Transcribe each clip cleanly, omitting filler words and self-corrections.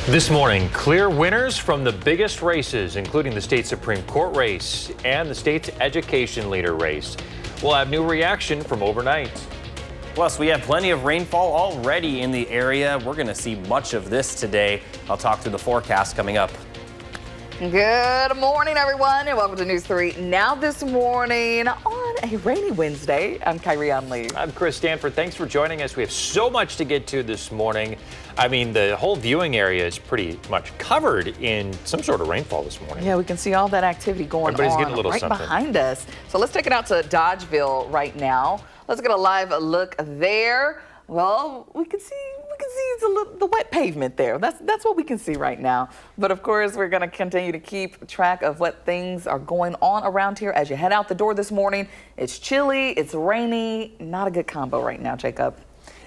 This morning, clear winners from the biggest races, including the state Supreme Court race and the state's education leader race. We'll have new reaction from overnight. Plus, we have plenty of rainfall already in the area. We're going to see much of this today. I'll talk through the forecast coming up. Good morning, everyone, and welcome to News 3 Now this morning on a rainy Wednesday. I'm Kyrie Lee. I'm Chris Stanford. Thanks for joining us. We have so much to get to this morning. I mean, the whole viewing area is pretty much covered in some sort of rainfall this morning. Yeah, we can see all that activity going Everybody's on getting a little right something behind us. So let's take it out to Dodgeville right now. Let's get a live look there. Well, we can see it's the wet pavement there. That's what we can see right now. But of course, we're going to continue to keep track of what things are going on around here as you head out the door this morning. It's chilly, it's rainy, not a good combo right now, Jacob.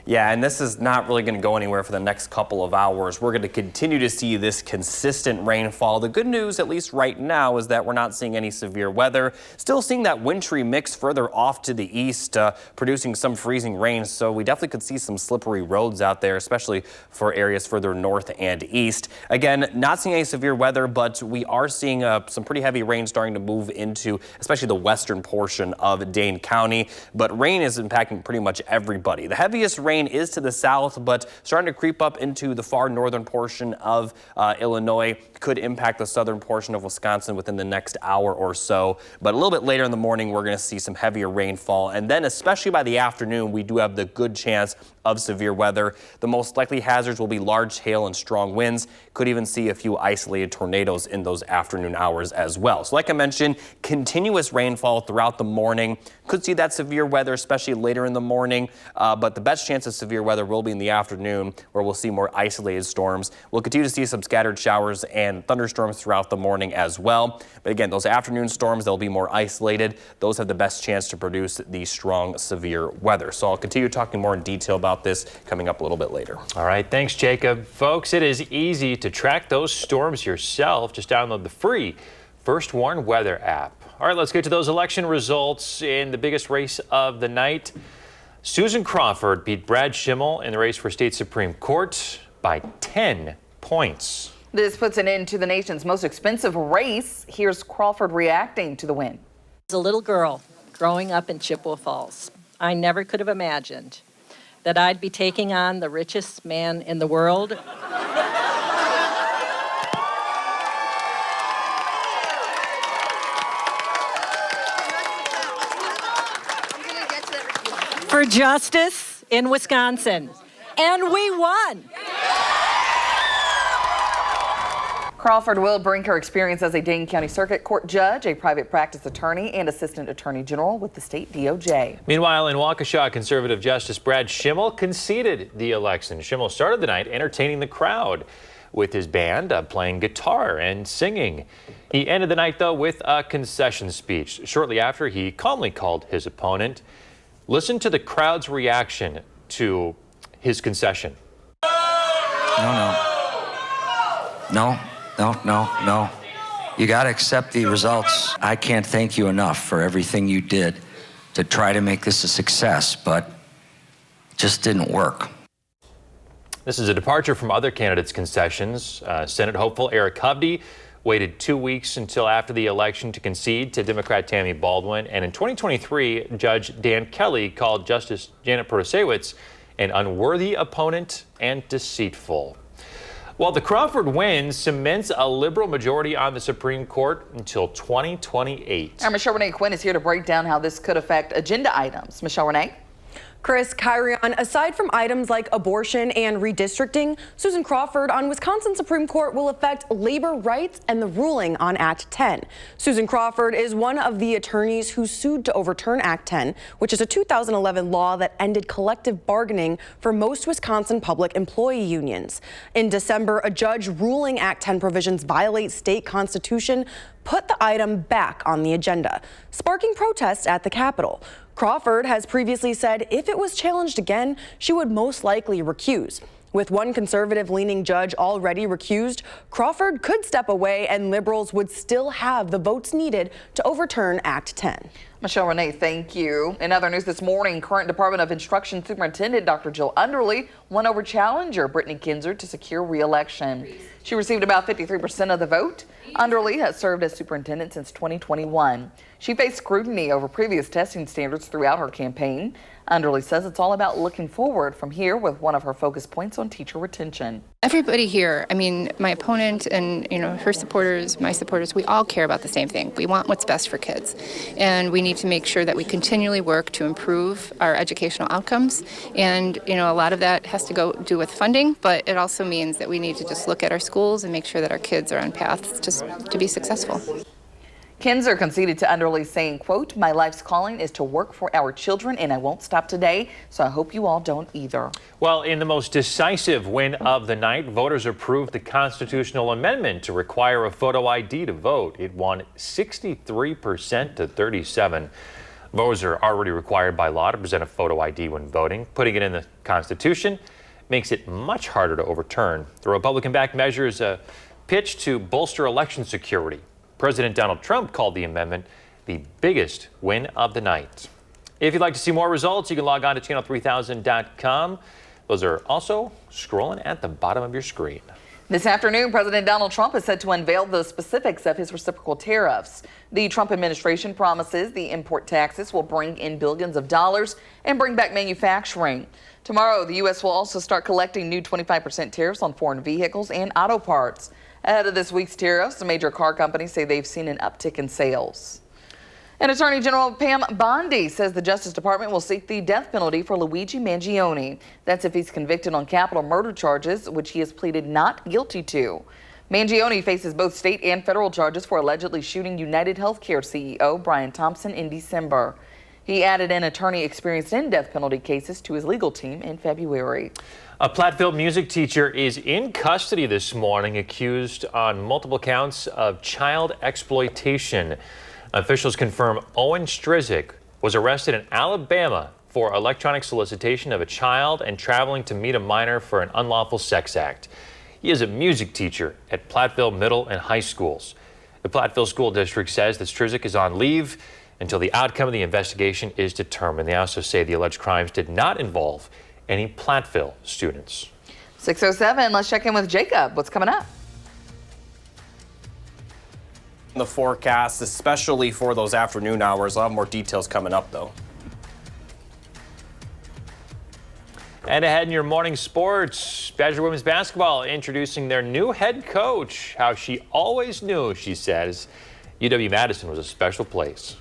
Yeah, and this is not really going to go anywhere for the next couple of hours. We're going to continue to see this consistent rainfall. The good news, at least right now, is that we're not seeing any severe weather. Still seeing that wintry mix further off to the east, producing some freezing rain. So we definitely could see some slippery roads out there, especially for areas further north and east. Again, not seeing any severe weather, but we are seeing some pretty heavy rain starting to move into, especially the western portion of Dane County. But rain is impacting pretty much everybody. The heaviest rain is to the south, but starting to creep up into the far northern portion of Illinois. Could impact the southern portion of Wisconsin within the next hour or so. But a little bit later in the morning, we're going to see some heavier rainfall. And then especially by the afternoon, we do have the good chance of severe weather. The most likely hazards will be large hail and strong winds. Could even see a few isolated tornadoes in those afternoon hours as well. So like I mentioned, continuous rainfall throughout the morning. Could see that severe weather, especially later in the morning. But the best chance of severe weather will be in the afternoon, where we'll see more isolated storms. We'll continue to see some scattered showers and thunderstorms throughout the morning as well. But again, those afternoon storms, they'll be more isolated. Those have the best chance to produce the strong, severe weather. So I'll continue talking more in detail about this coming up a little bit later. All right, thanks, Jacob. Folks, it is easy to track those storms yourself. Just download the free First Warn Weather app. All right, let's get to those election results in the biggest race of the night. Susan Crawford beat Brad Schimmel in the race for state Supreme Court by 10 points. This puts an end to the nation's most expensive race. Here's Crawford reacting to the win. As a little girl growing up in Chippewa Falls, I never could have imagined that I'd be taking on the richest man in the world. For justice in Wisconsin. And we won. Crawford will bring her experience as a Dane County Circuit Court judge, a private practice attorney, and assistant attorney general with the state DOJ. Meanwhile, in Waukesha, conservative Justice Brad Schimmel conceded the election. Schimmel started the night entertaining the crowd with his band playing guitar and singing. He ended the night, though, with a concession speech. Shortly after, he calmly called his opponent. Listen to the crowd's reaction to his concession. No. You got to accept the results. I can't thank you enough for everything you did to try to make this a success, but it just didn't work. This is a departure from other candidates' concessions. Senate hopeful Eric Hovde waited 2 weeks until after the election to concede to Democrat Tammy Baldwin. And in 2023, Judge Dan Kelly called Justice Janet Protasiewicz an unworthy opponent and deceitful. Well, the Crawford win cements a liberal majority on the Supreme Court until 2028. Our Michelle Renee Quinn is here to break down how this could affect agenda items. Michelle Renee? Chris, Kyrie, aside from items like abortion and redistricting, Susan Crawford on Wisconsin Supreme Court will affect labor rights and the ruling on Act 10. Susan Crawford is one of the attorneys who sued to overturn Act 10, which is a 2011 law that ended collective bargaining for most Wisconsin public employee unions. In December, a judge ruling Act 10 provisions violate state constitution put the item back on the agenda, sparking protests at the Capitol. Crawford has previously said if it was challenged again, she would most likely recuse. With one conservative-leaning judge already recused, Crawford could step away and liberals would still have the votes needed to overturn Act 10. Michelle Renee, thank you. In other news this morning, current Department of Instruction Superintendent Dr. Jill Underly won over challenger Brittany Kinzer to secure re-election. She received about 53% of the vote. Underly has served as superintendent since 2021. She faced scrutiny over previous testing standards throughout her campaign. Underly says it's all about looking forward from here, with one of her focus points on teacher retention. Everybody here, I mean, my opponent and, her supporters, my supporters, we all care about the same thing. We want what's best for kids. And we need to make sure that we continually work to improve our educational outcomes. And, a lot of that has to do with funding, but it also means that we need to just look at our schools and make sure that our kids are on paths to be successful. Kinzer conceded to Underly, saying, quote, "My life's calling is to work for our children, and I won't stop today, so I hope you all don't either." Well, in the most decisive win of the night, voters approved the constitutional amendment to require a photo ID to vote. It won 63% to 37%. Voters are already required by law to present a photo ID when voting. Putting it in the Constitution makes it much harder to overturn. The Republican-backed measure is a pitch to bolster election security. President Donald Trump called the amendment the biggest win of the night. If you'd like to see more results, you can log on to channel3000.com. Those are also scrolling at the bottom of your screen. This afternoon, President Donald Trump is set to unveil the specifics of his reciprocal tariffs. The Trump administration promises the import taxes will bring in billions of dollars and bring back manufacturing. Tomorrow, the U.S. will also start collecting new 25% tariffs on foreign vehicles and auto parts. Ahead of this week's tariffs, the major car companies say they've seen an uptick in sales. And Attorney General Pam Bondi says the Justice Department will seek the death penalty for Luigi Mangione. That's if he's convicted on capital murder charges, which he has pleaded not guilty to. Mangione faces both state and federal charges for allegedly shooting United Healthcare CEO Brian Thompson in December. He added an attorney experienced in death penalty cases to his legal team in February. A Platteville music teacher is in custody this morning, accused on multiple counts of child exploitation. Officials confirm Owen Strizik was arrested in Alabama for electronic solicitation of a child and traveling to meet a minor for an unlawful sex act. He is a music teacher at Platteville Middle and High Schools. The Platteville School District says that Strizik is on leave until the outcome of the investigation is determined. They also say the alleged crimes did not involve any Platteville students. 6:07, let's check in with Jacob. What's coming up? The forecast, especially for those afternoon hours. I'll have more details coming up, though. And ahead in your morning sports, Badger women's basketball introducing their new head coach. How she always knew, she says, UW-Madison was a special place.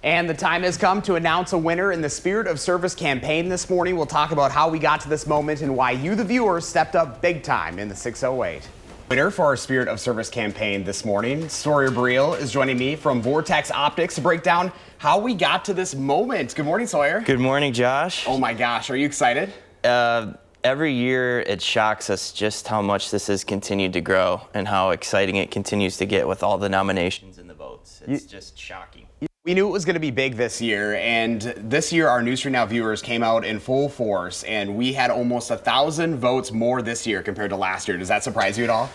And the time has come to announce a winner in the Spirit of Service campaign this morning. We'll talk about how we got to this moment and why you, the viewers, stepped up big time in the 608. Winner for our Spirit of Service campaign this morning, Sawyer Briel, is joining me from Vortex Optics to break down how we got to this moment. Good morning, Sawyer. Good morning, Josh. Oh my gosh, are you excited? Every year it shocks us just how much this has continued to grow and how exciting it continues to get with all the nominations and the votes. It's just shocking. We knew it was going to be big this year, and this year our News 3 Now viewers came out in full force, and we had almost 1,000 votes more this year compared to last year. Does that surprise you at all?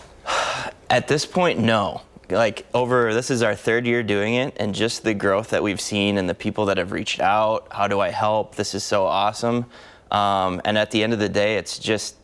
At this point, no. This is our third year doing it, and just the growth that we've seen and the people that have reached out, how do I help? This is so awesome. And at the end of the day, it's just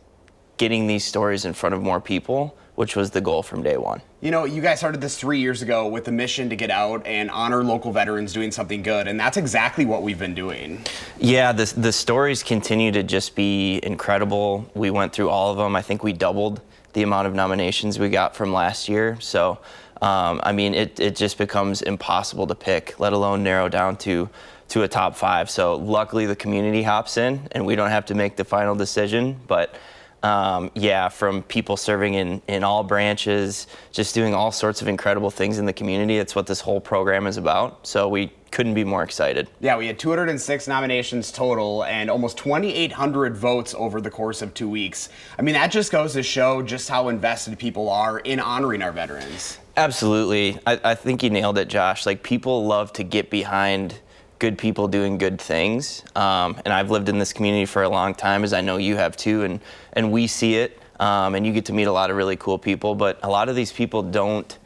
getting these stories in front of more people, which was the goal from day one. You know, you guys started this 3 years ago with the mission to get out and honor local veterans doing something good, and that's exactly what we've been doing. Yeah, the stories continue to just be incredible. We went through all of them. I think we doubled the amount of nominations we got from last year. So, I mean, it just becomes impossible to pick, let alone narrow down to a top 5. So luckily the community hops in and we don't have to make the final decision. But yeah, from people serving in all branches, just doing all sorts of incredible things in the community. That's what this whole program is about. So we couldn't be more excited. Yeah, we had 206 nominations total and almost 2,800 votes over the course of 2 weeks. I mean, that just goes to show just how invested people are in honoring our veterans. Absolutely. I think you nailed it, Josh. Like, people love to get behind good people doing good things. And I've lived in this community for a long time, as I know you have too, and we see it. And you get to meet a lot of really cool people, but a lot of these people don't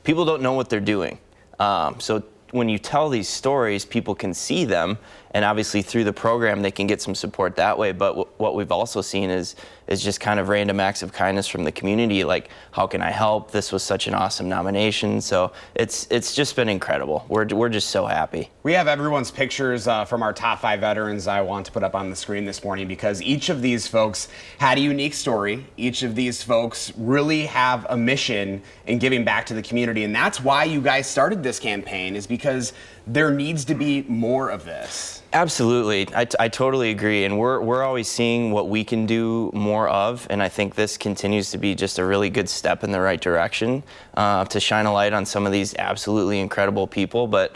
know what they're doing. So when you tell these stories, people can see them, and obviously through the program they can get some support that way. But what we've also seen is just kind of random acts of kindness from the community, like, how can I help? This was such an awesome nomination. So it's just been incredible. We're just so happy. We have everyone's pictures from our top 5 veterans I want to put up on the screen this morning, because each of these folks had a unique story. Each of these folks really have a mission in giving back to the community, and that's why you guys started this campaign, is because there needs to be more of this. Absolutely. I totally agree. And we're always seeing what we can do more of. And I think this continues to be just a really good step in the right direction to shine a light on some of these absolutely incredible people. But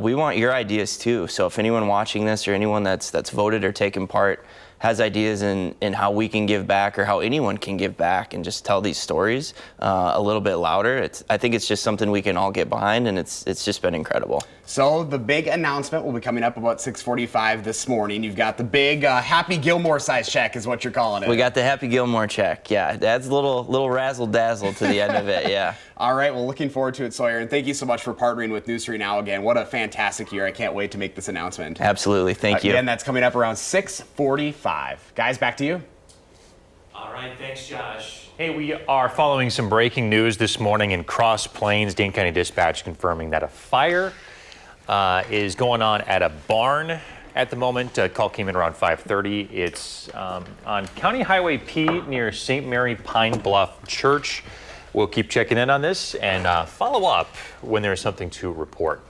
we want your ideas too. So if anyone watching this or anyone that's voted or taken part has ideas in how we can give back, or how anyone can give back and just tell these stories a little bit louder, I think it's just something we can all get behind, and it's just been incredible. So the big announcement will be coming up about 6:45 this morning. You've got the big Happy Gilmore size check is what you're calling it. We got the Happy Gilmore check. Yeah, it adds a little razzle dazzle to the end of it. Yeah. All right, well, looking forward to it, Sawyer, and thank you so much for partnering with News 3 Now again. What a fantastic year. I can't wait to make this announcement. Absolutely. Thank you. Again, that's coming up around 6:45. Guys, back to you. All right, thanks, Josh. Hey, we are following some breaking news this morning in Cross Plains. Dane County Dispatch confirming that a fire is going on at a barn at the moment. A call came in around 5:30. It's on County Highway P near St. Mary Pine Bluff Church. We'll keep checking in on this and follow up when there's something to report.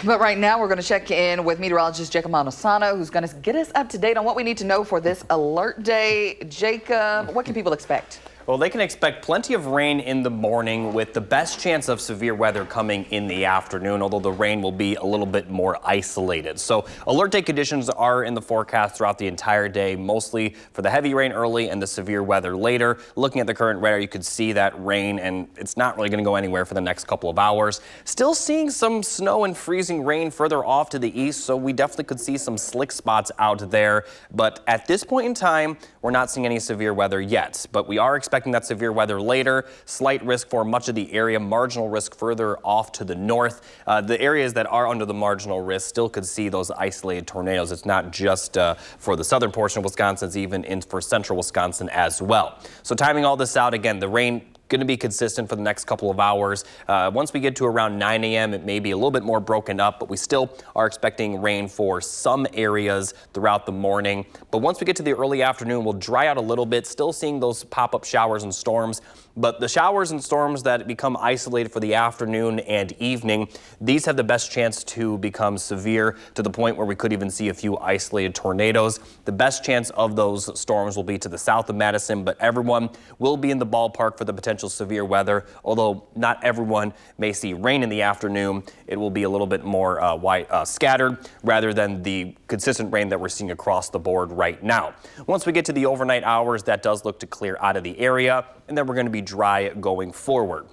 But right now, we're going to check in with meteorologist Jacob Montesano, who's going to get us up to date on what we need to know for this alert day. Jacob, what can people expect? Well, they can expect plenty of rain in the morning, with the best chance of severe weather coming in the afternoon, although the rain will be a little bit more isolated. So alert day conditions are in the forecast throughout the entire day, mostly for the heavy rain early and the severe weather later. Looking at the current radar, you could see that rain, and it's not really going to go anywhere for the next couple of hours. Still seeing some snow and freezing rain further off to the east, so we definitely could see some slick spots out there. But at this point in time, we're not seeing any severe weather yet, but we are expecting that severe weather later. Slight risk for much of the area, marginal risk further off to the north. The areas that are under the marginal risk still could see those isolated tornadoes. It's not just for the southern portion of Wisconsin, it's even for central Wisconsin as well. So timing all this out, again, the rain going to be consistent for the next couple of hours. Once we get to around 9 a.m., it may be a little bit more broken up, but we still are expecting rain for some areas throughout the morning. But once we get to the early afternoon, we'll dry out a little bit, still seeing those pop-up showers and storms. But the showers and storms that become isolated for the afternoon and evening, these have the best chance to become severe to the point where we could even see a few isolated tornadoes. The best chance of those storms will be to the south of Madison, but everyone will be in the ballpark for the potential severe weather. Although not everyone may see rain in the afternoon, it will be a little bit more scattered rather than the consistent rain that we're seeing across the board right now. Once we get to the overnight hours, that does look to clear out of the area, and then we're going to be dry going forward.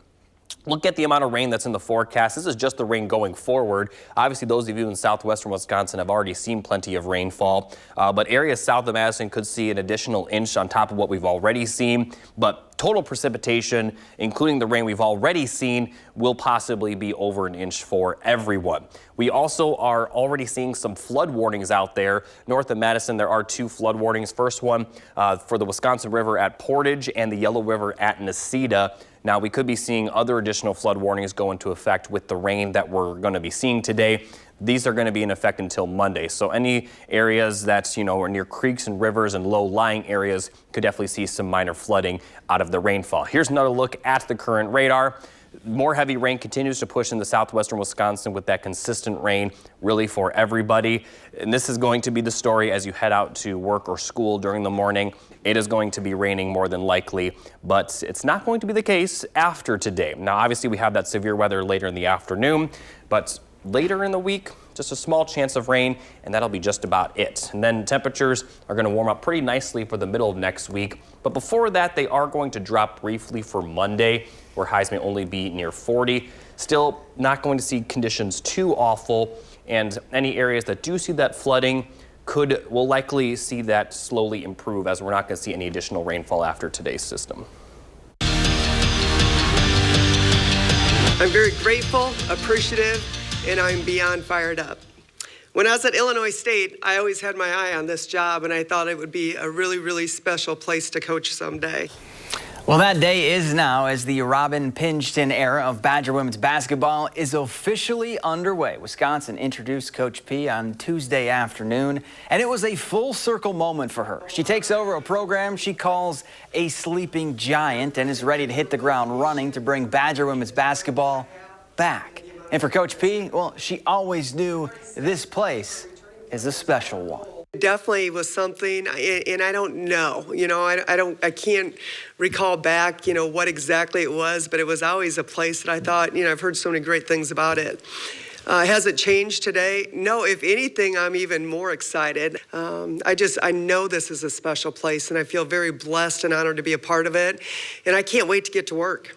Look at the amount of rain that's in the forecast. This is just the rain going forward. Obviously, those of you in southwestern Wisconsin have already seen plenty of rainfall, but areas south of Madison could see an additional inch on top of what we've already seen. But total precipitation, including the rain we've already seen, will possibly be over an inch for everyone. We also are already seeing some flood warnings out there. North of Madison, there are 2 flood warnings. First one for the Wisconsin River at Portage and the Yellow River at Necedah. Now, we could be seeing other additional flood warnings go into effect with the rain that we're going to be seeing today. These are going to be in effect until Monday. So any areas that, are near creeks and rivers and low-lying areas could definitely see some minor flooding out of the rainfall. Here's another look at the current radar. More heavy rain continues to push into southwestern Wisconsin with that consistent rain really for everybody. And this is going to be the story as you head out to work or school during the morning. It is going to be raining more than likely, but it's not going to be the case after today. Now, obviously, we have that severe weather later in the afternoon, but later in the week, just a small chance of rain, and that'll be just about it. And then temperatures are going to warm up pretty nicely for the middle of next week. But before that, they are going to drop briefly for Monday, where highs may only be near 40. Still not going to see conditions too awful and any areas that do see that flooding will likely see that slowly improve, as we're not going to see any additional rainfall after today's system. I'm very grateful, appreciative, and I'm beyond fired up. When I was at Illinois State, I always had my eye on this job, and I thought it would be a really, really special place to coach someday. Well, that day is now, as the Robin Pingeton era of Badger women's basketball is officially underway. Wisconsin introduced Coach P on Tuesday afternoon, and it was a full circle moment for her. She takes over a program she calls a sleeping giant and is ready to hit the ground running to bring Badger women's basketball back. And for Coach P, well, she always knew this place is a special one. Definitely was something, and I don't know, I can't recall back, what exactly it was, but it was always a place that I thought, I've heard so many great things about it. Has it changed today? No, if anything, I'm even more excited. I know this is a special place, and I feel very blessed and honored to be a part of it, and I can't wait to get to work.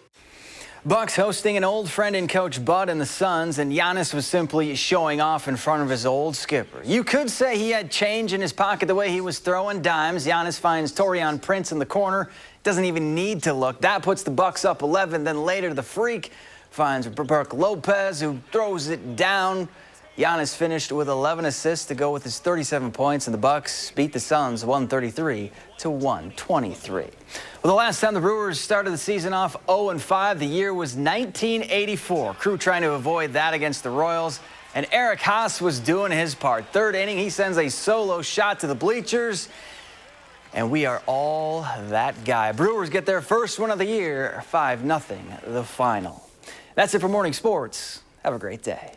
Bucks hosting an old friend in Coach Bud and the Suns, and Giannis was simply showing off in front of his old skipper. You could say he had change in his pocket the way he was throwing dimes. Giannis finds Taurean Prince in the corner. Doesn't even need to look. That puts the Bucks up 11. Then later, the Freak finds Brooke Lopez, who throws it down. Giannis finished with 11 assists to go with his 37 points, and the Bucks beat the Suns 133 to 123. Well, the last time the Brewers started the season off 0-5, the year was 1984. Crew trying to avoid that against the Royals, and Eric Haas was doing his part. Third inning, he sends a solo shot to the bleachers, and we are all that guy. Brewers get their first win of the year, 5-0, the final. That's it for Morning Sports. Have a great day.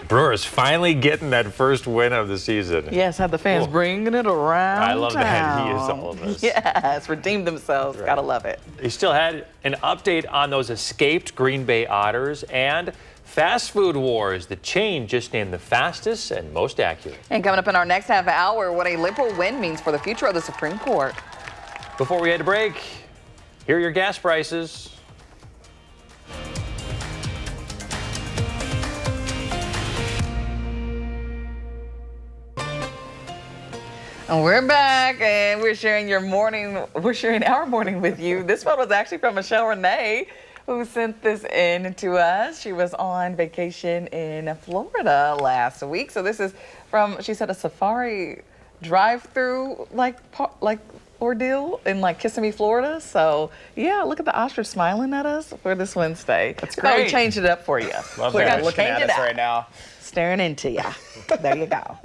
Brewers finally getting that first win of the season. Yes, have the fans bringing it around. I love that. He is town. all of us. Yes, redeemed themselves. Right. Gotta love it. He still had an update on those escaped Green Bay Otters and fast food wars. The chain just named the fastest and most accurate. And coming up in our next half hour, what a liberal win means for the future of the Supreme Court. Before we head to break, here are your gas prices. And we're back, and we're sharing our morning with you. This photo is actually from Michelle Renee, who sent this in to us. She was on vacation in Florida last week. So this is from, she said, a safari drive-through like ordeal in Kissimmee, Florida. So yeah, look at the ostrich smiling at us for this Wednesday. That's Thought great. we changed it up for you. Love We're that. gonna Looking change at it us up. right now. Staring into you. There you go.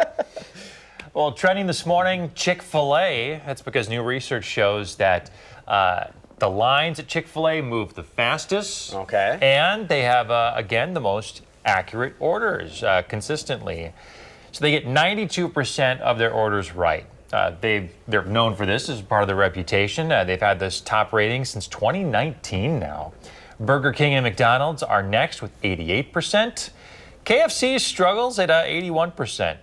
Well, trending this morning, Chick-fil-A. That's because new research shows that the lines at Chick-fil-A move the fastest. Okay. And they have, again, the most accurate orders consistently. So they get 92% of their orders right. They're known for this as part of their reputation. They've had this top rating since 2019 now. Burger King and McDonald's are next with 88%. KFC struggles at 81%.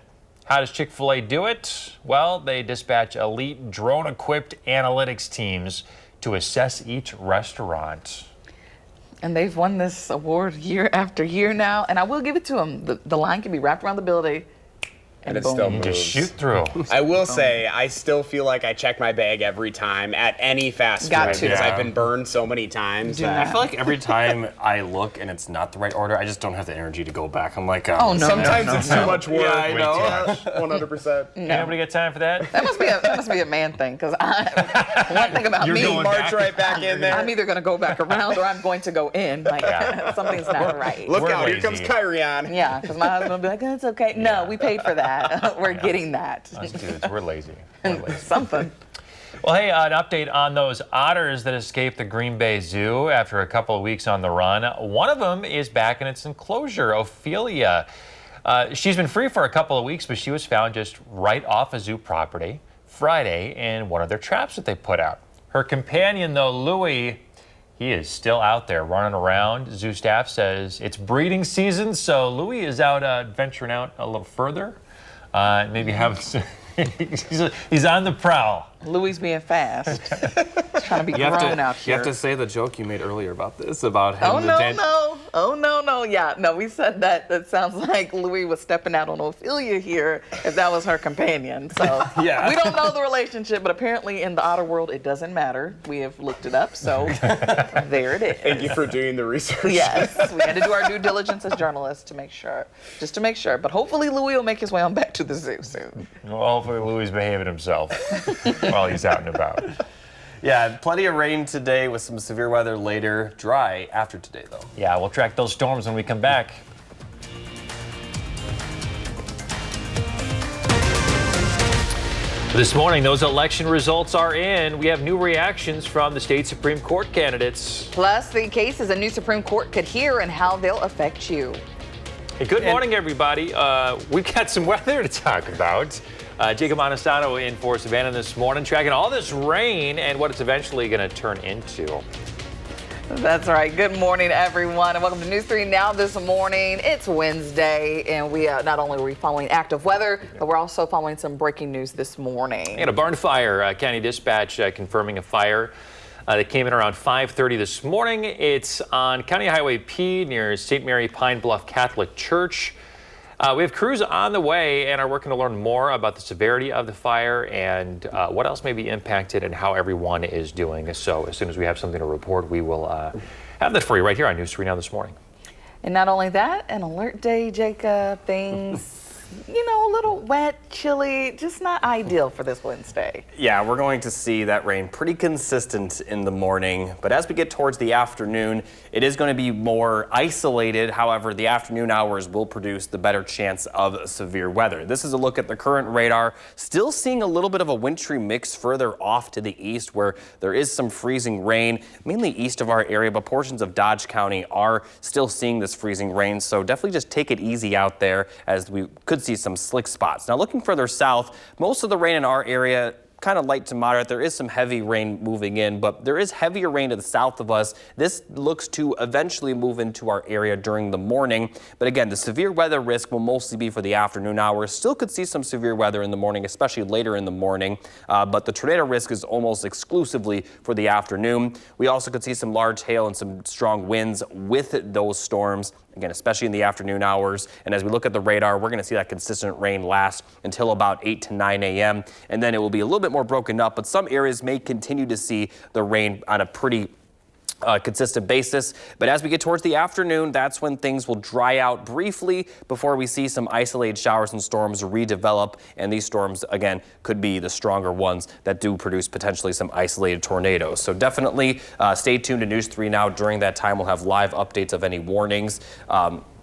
How does Chick-fil-A do it? Well, they dispatch elite drone-equipped analytics teams to assess each restaurant. And they've won this award year after year now. And I will give it to them. The line can be wrapped around the building. And it boom. still You moves. just shoot through. I will say, I still feel like I check my bag every time at any fast Got food to. because Yeah. I've been burned so many times. Do that- not. I feel like every time I look and it's not the right order, I just don't have the energy to go back. I'm like, Oh, no. Sometimes it's too much work. Yeah, I Way know. too much. 100%. Anybody got time for that? That must be a man thing, because one thing about me, March right back in there. I'm either going to go back around or I'm going to go in. Something's not right. Look We're out, here lazy. comes Kyrian. Yeah, because my husband will be like, oh, it's okay. No, we paid for that. We're getting that. Us dudes, we're lazy. We're lazy. Something. Well, hey, an update on those otters that escaped the Green Bay Zoo after a couple of weeks on the run. One of them is back in its enclosure, Ophelia. She's been free for a couple of weeks, but she was found just right off a zoo property Friday in one of their traps that they put out. Her companion, though, Louie, he is still out there running around. Zoo staff says it's breeding season, so Louie is out venturing out a little further. Maybe have he's on the prowl. Louis being fast. He's trying to be You grown have to, out you here. have to say the joke you made earlier about this, about him. Oh, no. Oh, no. Yeah, no, we said that. That sounds like Louis was stepping out on Ophelia here if that was her companion. So Yeah. we don't know the relationship, but apparently in the outer world, it doesn't matter. We have looked it up, so there it is. Thank you for doing the research. Yes, we had to do our due diligence as journalists to make sure, just to make sure. But hopefully Louis will make his way on back to the zoo soon. Well, hopefully Louis is behaving himself while he's out and about. Yeah, plenty of rain today with some severe weather later. Dry after today, though. Yeah, we'll track those storms when we come back. This morning, those election results are in. We have new reactions from the state Supreme Court candidates. Plus, the cases a new Supreme Court could hear and how they'll affect you. Hey, good morning, everybody. We've got some weather to talk about. Jacob Montesano in for Savannah this morning, tracking all this rain and what it's eventually going to turn into. That's right. Good morning, everyone, and welcome to News 3 Now this morning. It's Wednesday, and we not only are we following active weather, but we're also following some breaking news this morning. And a barn fire. County Dispatch confirming a fire that came in around 5:30 this morning. It's on County Highway P near St. Mary Pine Bluff Catholic Church. We have crews on the way and are working to learn more about the severity of the fire and what else may be impacted and how everyone is doing. So as soon as we have something to report, we will have that for you right here on News 3 Now this morning. And not only that, an alert day, Jacob, things, a little wet, chilly, just not ideal for this Wednesday. Yeah, we're going to see that rain pretty consistent in the morning, but as we get towards the afternoon, it is going to be more isolated. However, the afternoon hours will produce the better chance of severe weather. This is a look at the current radar. Still seeing a little bit of a wintry mix further off to the east where there is some freezing rain, mainly east of our area, but portions of Dodge County are still seeing this freezing rain. So definitely just take it easy out there as we could see some slick spots. Now looking further south, most of the rain in our area kind of light to moderate. There is some heavy rain moving in, but there is heavier rain to the south of us. This looks to eventually move into our area during the morning. But again, the severe weather risk will mostly be for the afternoon hours. Still could see some severe weather in the morning, especially later in the morning. But the tornado risk is almost exclusively for the afternoon. We also could see some large hail and some strong winds with those storms. Again, especially in the afternoon hours. And as we look at the radar, we're going to see that consistent rain last until about 8 to 9 a.m. And then it will be a little bit more broken up, but some areas may continue to see the rain on a pretty consistent basis. But as we get towards the afternoon, that's when things will dry out briefly before we see some isolated showers and storms redevelop. And these storms, again, could be the stronger ones that do produce potentially some isolated tornadoes. So definitely stay tuned to News 3 Now. During that time, we'll have live updates of any warnings.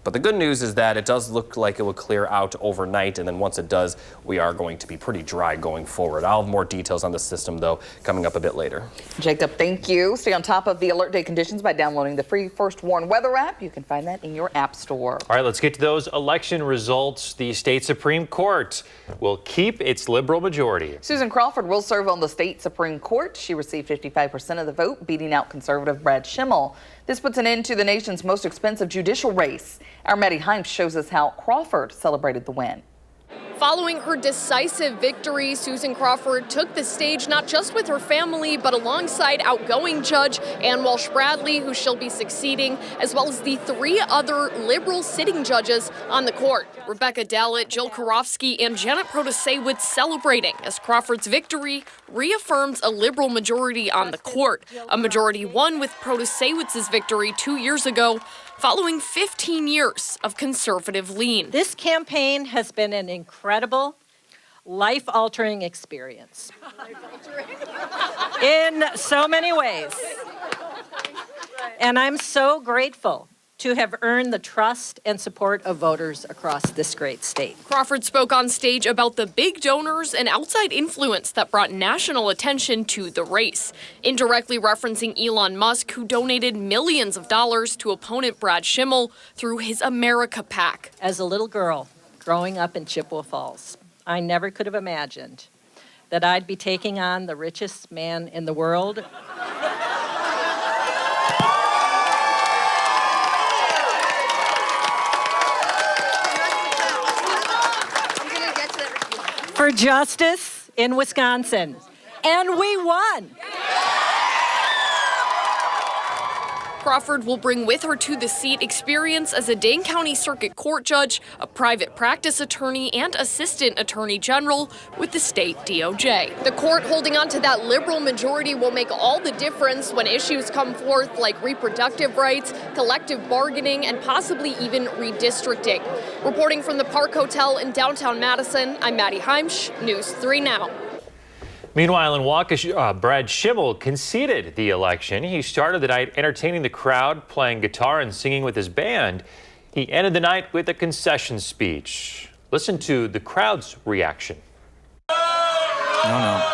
But the good news is that it does look like it will clear out overnight, and then once it does, we are going to be pretty dry going forward. I'll have more details on the system, though, coming up a bit later. Jacob, thank you. Stay on top of the alert day conditions by downloading the free First Warn weather app. You can find that in your app store. All right, let's get to those election results. The state Supreme Court will keep its liberal majority. Susan Crawford will serve on the state Supreme Court. She received 55% of the vote, beating out conservative Brad Schimmel. This puts an end to the nation's most expensive judicial race. Our Maddie Himes shows us how Crawford celebrated the win. Following her decisive victory, Susan Crawford took the stage not just with her family, but alongside outgoing Judge Ann Walsh-Bradley, who she'll be succeeding, as well as the 3 other liberal sitting judges on the court. Rebecca Dallett, Jill Karofsky, and Janet Protasewicz celebrating as Crawford's victory reaffirms a liberal majority on the court, a majority won with Protasewicz's victory 2 years ago, following 15 years of conservative lean. This campaign has been an incredible, life-altering experience. In so many ways. And I'm so grateful to have earned the trust and support of voters across this great state. Crawford spoke on stage about the big donors and outside influence that brought national attention to the race, indirectly referencing Elon Musk, who donated millions of dollars to opponent Brad Schimmel through his America PAC. As a little girl growing up in Chippewa Falls, I never could have imagined that I'd be taking on the richest man in the world. For justice in Wisconsin. And we won. Crawford will bring with her to the seat experience as a Dane County Circuit Court judge, a private practice attorney, and assistant attorney general with the state DOJ. The court holding on to that liberal majority will make all the difference when issues come forth like reproductive rights, collective bargaining, and possibly even redistricting. Reporting from the Park Hotel in downtown Madison, I'm Maddie Heimsch, News 3 Now. Meanwhile, in Waukesha, Brad Schimmel conceded the election. He started the night entertaining the crowd, playing guitar and singing with his band. He ended the night with a concession speech. Listen to the crowd's reaction. No.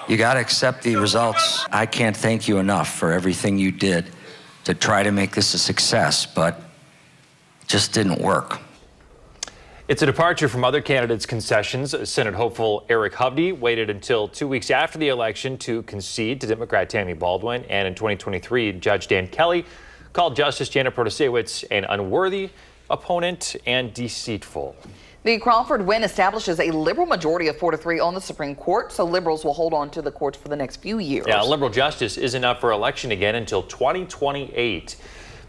You got to accept the results. I can't thank you enough for everything you did to try to make this a success, but it just didn't work. It's a departure from other candidates' concessions. Senate hopeful Eric Hovde waited until 2 weeks after the election to concede to Democrat Tammy Baldwin. And in 2023, Judge Dan Kelly called Justice Janet Protasiewicz an unworthy opponent and deceitful. The Crawford win establishes a liberal majority of 4-3 on the Supreme Court, so liberals will hold on to the courts for the next few years. Yeah, liberal justice isn't up for election again until 2028.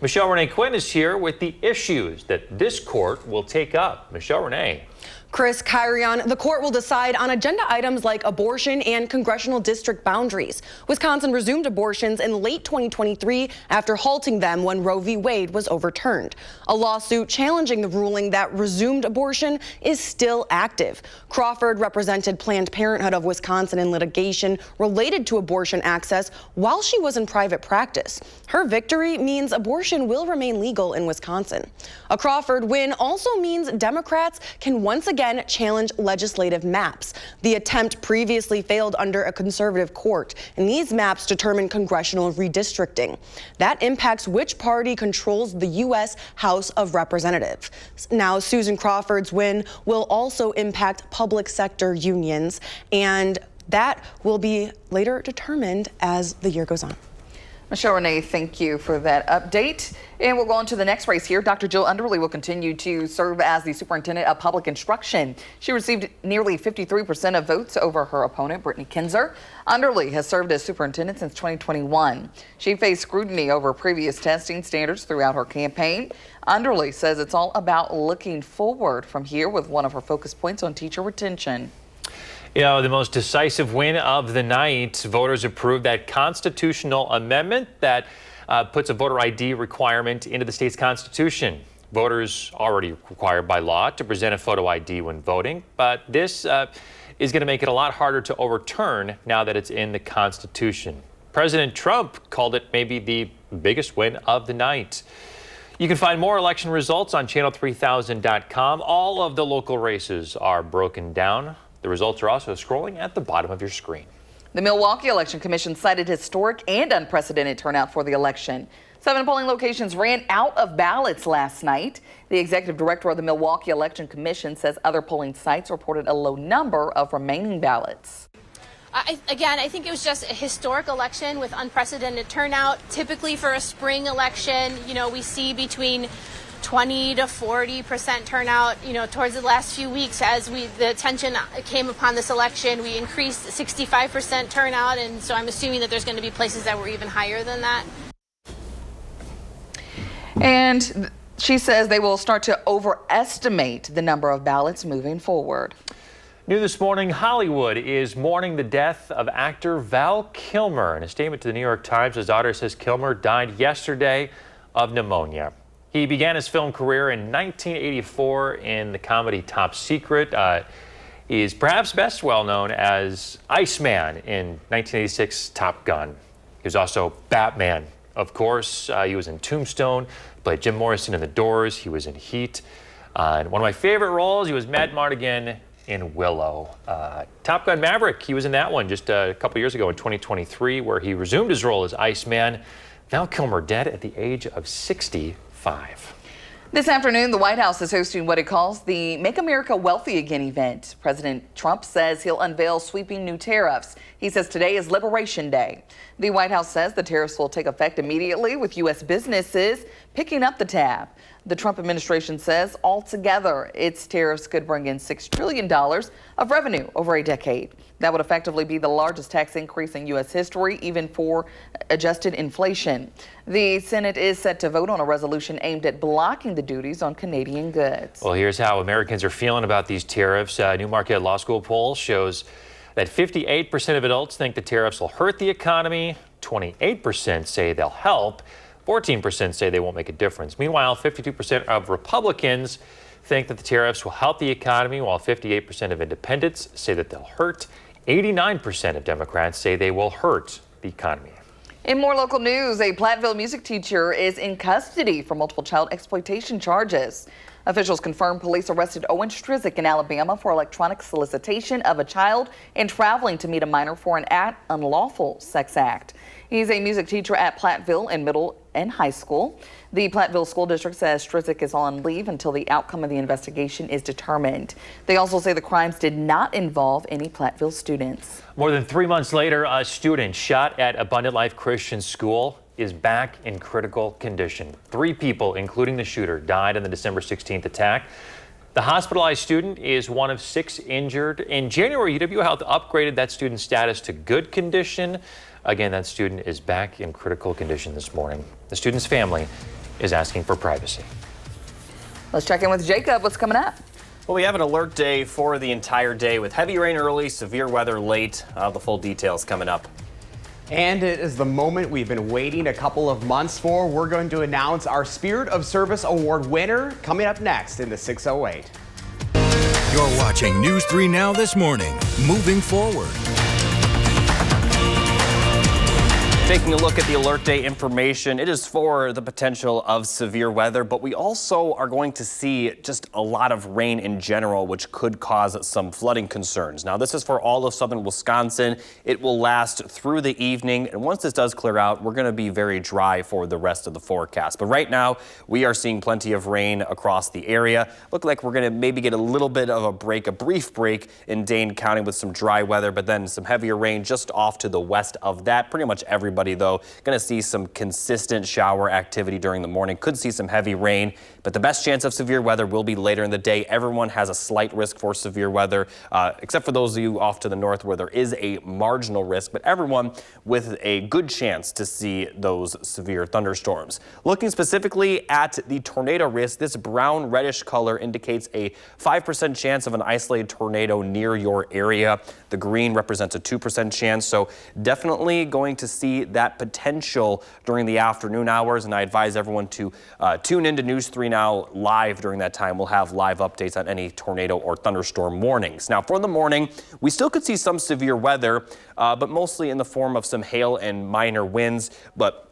Michelle Renee Quinn is here with the issues that this court will take up. Michelle Renee. Chris, Kyrion, the court will decide on agenda items like abortion and congressional district boundaries. Wisconsin resumed abortions in late 2023 after halting them when Roe v. Wade was overturned. A lawsuit challenging the ruling that resumed abortion is still active. Crawford represented Planned Parenthood of Wisconsin in litigation related to abortion access while she was in private practice. Her victory means abortion will remain legal in Wisconsin. A Crawford win also means Democrats can once again challenge legislative maps. The attempt previously failed under a conservative court, and these maps determine congressional redistricting. That impacts which party controls the U.S. House of Representatives. Now, Susan Crawford's win will also impact public sector unions, and that will be later determined as the year goes on. Michelle Renee, thank you for that update. And we'll go on to the next race here. Dr. Jill Underly will continue to serve as the superintendent of public instruction. She received nearly 53% of votes over her opponent, Brittany Kinzer. Underly has served as superintendent since 2021. She faced scrutiny over previous testing standards throughout her campaign. Underly says it's all about looking forward from here, with one of her focus points on teacher retention. You know, the most decisive win of the night, voters approved that constitutional amendment that puts a voter ID requirement into the state's constitution. Voters already required by law to present a photo ID when voting, but this is going to make it a lot harder to overturn now that it's in the Constitution. President Trump called it maybe the biggest win of the night. You can find more election results on channel3000.com. All of the local races are broken down. The results are also scrolling at the bottom of your screen. The Milwaukee Election Commission cited historic and unprecedented turnout for the election. 7 polling locations ran out of ballots last night. The executive director of the Milwaukee Election Commission says other polling sites reported a low number of remaining ballots. I think it was just a historic election with unprecedented turnout. Typically for a spring election, we see between 20 to 40% turnout, towards the last few weeks as the attention came upon this election. We increased 65% turnout, and so I'm assuming that there's going to be places that were even higher than that. And she says they will start to overestimate the number of ballots moving forward. New this morning, Hollywood is mourning the death of actor Val Kilmer. In a statement to the New York Times, his daughter says Kilmer died yesterday of pneumonia. He began his film career in 1984 in the comedy Top Secret. He is perhaps best well known as Iceman in 1986 Top Gun. He was also Batman, of course. He was in Tombstone, played Jim Morrison in The Doors. He was in Heat. And one of my favorite roles, he was Matt Mardigan in Willow. Top Gun Maverick, he was in that one just a couple years ago in 2023, where he resumed his role as Iceman. Val Kilmer dead at the age of 65. This afternoon, the White House is hosting what it calls the Make America Wealthy Again event. President Trump says he'll unveil sweeping new tariffs. He says today is Liberation Day. The White House says the tariffs will take effect immediately, with U.S. businesses picking up the tab. The Trump administration says altogether its tariffs could bring in $6 trillion of revenue over a decade. That would effectively be the largest tax increase in U.S. history, even for adjusted inflation. The Senate is set to vote on a resolution aimed at blocking the duties on Canadian goods. Well, here's how Americans are feeling about these tariffs. A New Marquette Law School poll shows that 58% of adults think the tariffs will hurt the economy. 28% say they'll help. 14% say they won't make a difference. Meanwhile, 52% of Republicans think that the tariffs will help the economy, while 58% of independents say that they'll hurt. 89% of Democrats say they will hurt the economy. In more local news, a Platteville music teacher is in custody for multiple child exploitation charges. Officials confirm police arrested Owen Strizik in Alabama for electronic solicitation of a child and traveling to meet a minor for an unlawful sex act. He's a music teacher at Platteville in middle and high school. The Platteville School District says Strizik is on leave until the outcome of the investigation is determined. They also say the crimes did not involve any Platteville students. More than 3 months later, a student shot at Abundant Life Christian School is back in critical condition. 3 people, including the shooter, died in the December 16th attack. The hospitalized student is one of 6 injured. In January, UW Health upgraded that student's status to good condition. Again, that student is back in critical condition this morning. The student's family is asking for privacy. Let's check in with Jacob. What's coming up? Well, we have an alert day for the entire day with heavy rain early, severe weather late. The full details coming up. And it is the moment we've been waiting a couple of months for. We're going to announce our Spirit of Service Award winner coming up next in the 608. You're watching News 3 Now this morning. Moving forward. Taking a look at the alert day information, it is for the potential of severe weather, but we also are going to see just a lot of rain in general, which could cause some flooding concerns. Now, this is for all of southern Wisconsin. It will last through the evening, and once this does clear out, we're going to be very dry for the rest of the forecast. But right now, we are seeing plenty of rain across the area. Look like we're going to maybe get a little bit of a brief break in Dane County with some dry weather, but then some heavier rain just off to the west of that. Pretty much everybody, though, going to see some consistent shower activity during the morning. Could see some heavy rain, but the best chance of severe weather will be later in the day. Everyone has a slight risk for severe weather, except for those of you off to the north where there is a marginal risk, but everyone with a good chance to see those severe thunderstorms. Looking specifically at the tornado risk, this brown reddish color indicates a 5% chance of an isolated tornado near your area. The green represents a 2% chance, so definitely going to see that potential during the afternoon hours, and I advise everyone to tune into News 3 Now live during that time. We'll have live updates on any tornado or thunderstorm warnings. Now, for the morning, we still could see some severe weather, but mostly in the form of some hail and minor winds, but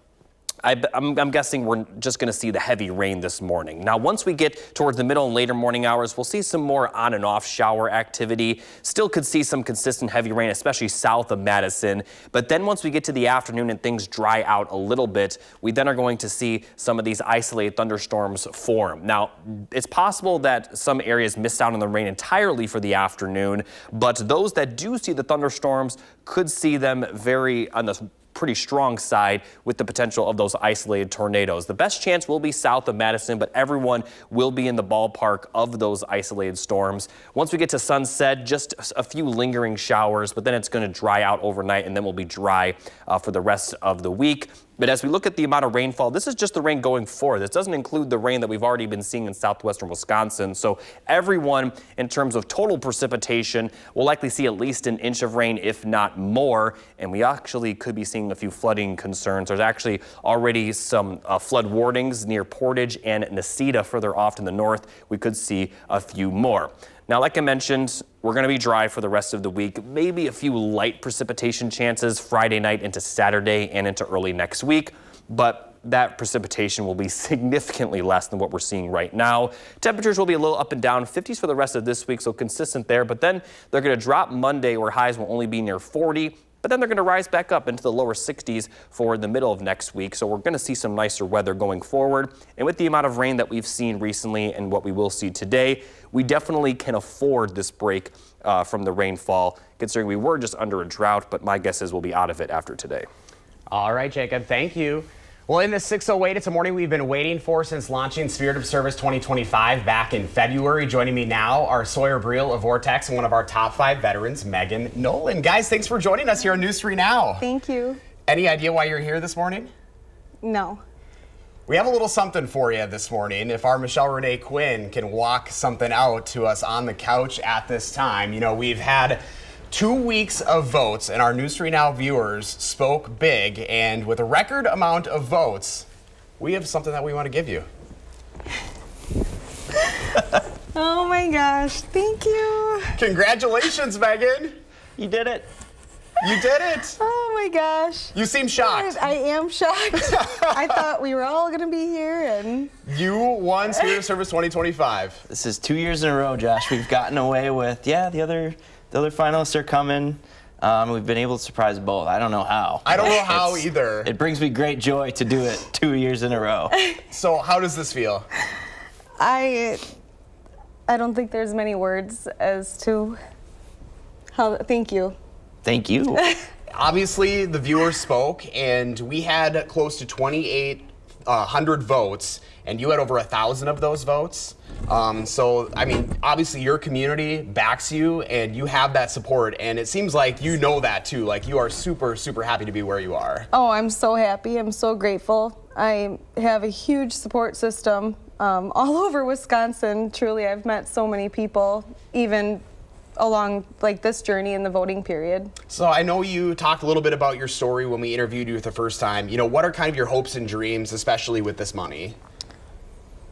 I'm guessing we're just going to see the heavy rain this morning. Now, once we get towards the middle and later morning hours, we'll see some more on and off shower activity. Still could see some consistent heavy rain, especially south of Madison. But then once we get to the afternoon and things dry out a little bit, we then are going to see some of these isolated thunderstorms form. Now, it's possible that some areas missed out on the rain entirely for the afternoon, but those that do see the thunderstorms could see them very on the pretty strong side with the potential of those isolated tornadoes. The best chance will be south of Madison, but everyone will be in the ballpark of those isolated storms. Once we get to sunset, just a few lingering showers, but then it's going to dry out overnight and then we'll be dry for the rest of the week. But as we look at the amount of rainfall, this is just the rain going forward. This doesn't include the rain that we've already been seeing in southwestern Wisconsin. So everyone, in terms of total precipitation, will likely see at least an inch of rain, if not more. And we actually could be seeing a few flooding concerns. There's actually already some flood warnings near Portage and Necedah further off in the north. We could see a few more. Now, like I mentioned, we're going to be dry for the rest of the week. Maybe a few light precipitation chances Friday night into Saturday and into early next week, but that precipitation will be significantly less than what we're seeing right now. Temperatures will be a little up and down, 50s for the rest of this week, so consistent there, but then they're going to drop Monday where highs will only be near 40. But then they're going to rise back up into the lower 60s for the middle of next week. So we're going to see some nicer weather going forward. And with the amount of rain that we've seen recently and what we will see today, we definitely can afford this break from the rainfall, considering we were just under a drought. But my guess is we'll be out of it after today. All right, Jacob, thank you. Well, in the 608, it's a morning we've been waiting for since launching Spirit of Service 2025 back in February. Joining me now are Sawyer Breel of Vortex and one of our top 5 veterans, Megan Nolan. Guys, thanks for joining us here on News 3 Now. Thank you. Any idea why you're here this morning? No. We have a little something for you this morning. If our Michelle Renee Quinn can walk something out to us on the couch at this time. You know, we've had 2 weeks of votes, and our News 3 Now viewers spoke big, and with a record amount of votes, we have something that we want to give you. Oh my gosh, thank you. Congratulations, Megan. You did it. You did it. Oh my gosh. You seem shocked. I am shocked. I thought we were all going to be here, and you won Spirit of Service 2025. This is 2 years in a row, Josh. We've gotten away with, the other finalists are coming. We've been able to surprise both. I don't know how. I don't know how either. It brings me great joy to do it 2 years in a row. So how does this feel? I don't think there's many words as to how. Thank you. Thank you. Obviously, the viewers spoke, and we had close to 2,800 votes, and you had over 1,000 of those votes. So, I mean, obviously your community backs you, and you have that support, and it seems like you know that too. Like, you are super, super happy to be where you are. Oh, I'm so happy. I'm so grateful. I have a huge support system all over Wisconsin. Truly, I've met so many people, even along like this journey in the voting period. So I know you talked a little bit about your story when we interviewed you the first time. You know, what are kind of your hopes and dreams, especially with this money?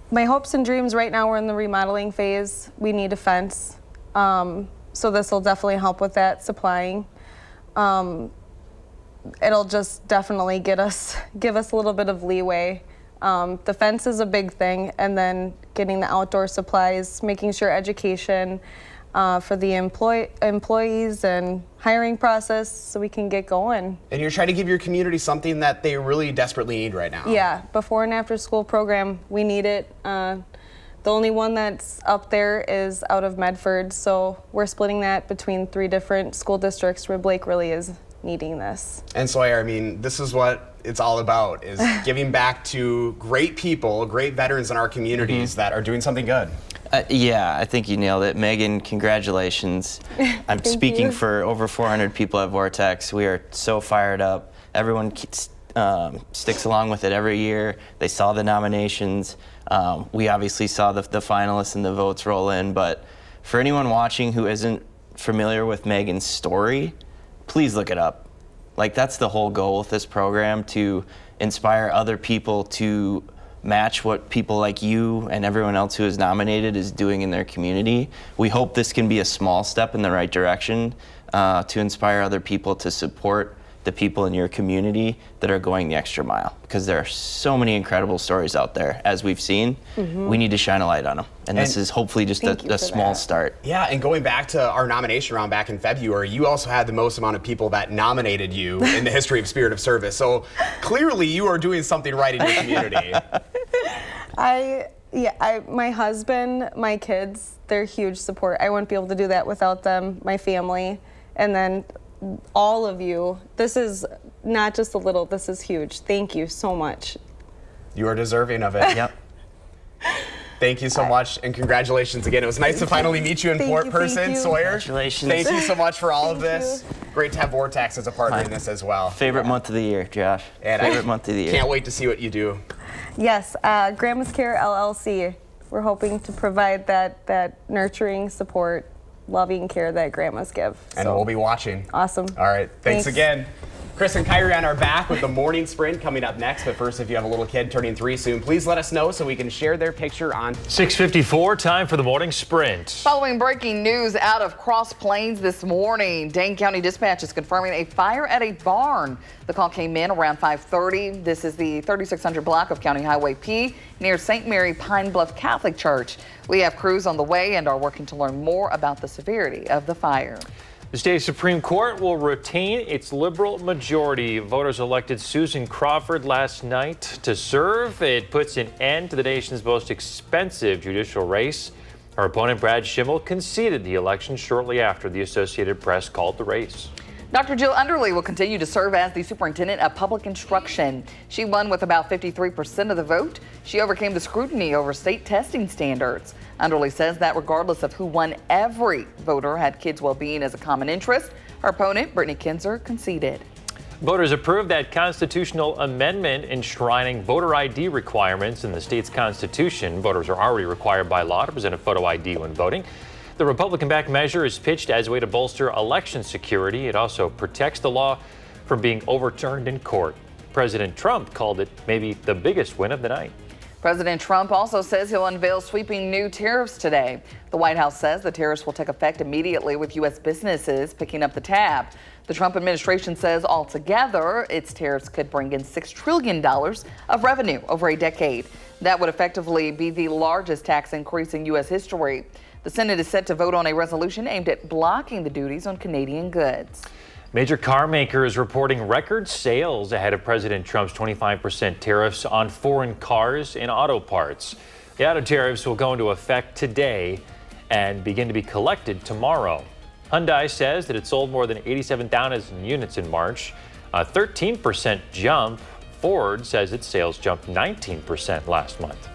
My hopes and dreams right now, we're in the remodeling phase. We need a fence. So this will definitely help with that, supplying. It'll just definitely give us a little bit of leeway. The fence is a big thing, and then getting the outdoor supplies, making sure education for the employees and hiring process so we can get going. And you're trying to give your community something that they really desperately need right now. Yeah, before and after school program, we need it. The only one that's up there is out of Medford, so we're splitting that between 3 different school districts where Blake really is needing this. And Sawyer, I mean, this is what it's all about, is giving back to great people, great veterans in our communities that are doing something good. Yeah, I think you nailed it. Megan, congratulations. I'm speaking for over 400 people at Vortex. We are so fired up. Everyone sticks along with it every year. They saw the nominations. We obviously saw the finalists and the votes roll in, but for anyone watching who isn't familiar with Megan's story, please look it up. Like, that's the whole goal with this program, to inspire other people to match what people like you and everyone else who is nominated is doing in their community. We hope this can be a small step in the right direction to inspire other people to support the people in your community that are going the extra mile, because there are so many incredible stories out there, as we've seen. We need to shine a light on them, and this is hopefully just a small start. Yeah, and going back to our nomination round back in February, you also had the most amount of people that nominated you in the history of Spirit of Service. So clearly you are doing something right in your community. My husband, my kids, they're huge support. I wouldn't be able to do that without them, my family, and then all of you. This is not just a little, this is huge. Thank you so much. You are deserving of it. Yep. Thank you so much, and congratulations again. It was nice to finally meet you in person, Sawyer. Congratulations. Thank you so much for all of this. Great to have Vortex as a partner in this as well. Favorite month of the year, Josh. And favorite month of the year. Can't wait to see what you do. Yes, Grandma's Care LLC. We're hoping to provide that nurturing support, loving care that grandmas give. And we'll be watching. Awesome. All right. Thanks again. Chris and Kyrian are back with the morning sprint coming up next. But first, if you have a little kid turning 3 soon, please let us know so we can share their picture on 6:54, time for the morning sprint. Following breaking news out of Cross Plains this morning, Dane County Dispatch is confirming a fire at a barn. The call came in around 5:30. This is the 3600 block of County Highway P near St. Mary Pine Bluff Catholic Church. We have crews on the way and are working to learn more about the severity of the fire. The state Supreme Court will retain its liberal majority. Voters elected Susan Crawford last night to serve. It puts an end to the nation's most expensive judicial race. Her opponent, Brad Schimmel, conceded the election shortly after the Associated Press called the race. Dr. Jill Underly will continue to serve as the superintendent of public instruction. She won with about 53% of the vote. She overcame the scrutiny over state testing standards. Underly says that regardless of who won, every voter had kids' well-being as a common interest. Her opponent, Brittany Kinzer, conceded. Voters approved that constitutional amendment enshrining voter ID requirements in the state's constitution. Voters are already required by law to present a photo ID when voting. The Republican-backed measure is pitched as a way to bolster election security. It also protects the law from being overturned in court. President Trump called it maybe the biggest win of the night. President Trump also says he'll unveil sweeping new tariffs today. The White House says the tariffs will take effect immediately, with U.S. businesses picking up the tab. The Trump administration says altogether its tariffs could bring in $6 trillion of revenue over a decade. That would effectively be the largest tax increase in U.S. history. The Senate is set to vote on a resolution aimed at blocking the duties on Canadian goods. Major car makers reporting record sales ahead of President Trump's 25% tariffs on foreign cars and auto parts. The auto tariffs will go into effect today and begin to be collected tomorrow. Hyundai says that it sold more than 87,000 units in March, a 13% jump. Ford says its sales jumped 19% last month.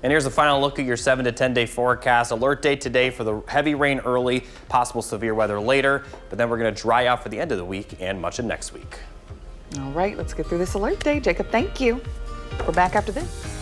And here's a final look at your 7 to 10 day forecast. Alert day today for the heavy rain early, possible severe weather later, but then we're going to dry out for the end of the week and much of next week. All right, let's get through this alert day. Jacob, thank you. We're back after this.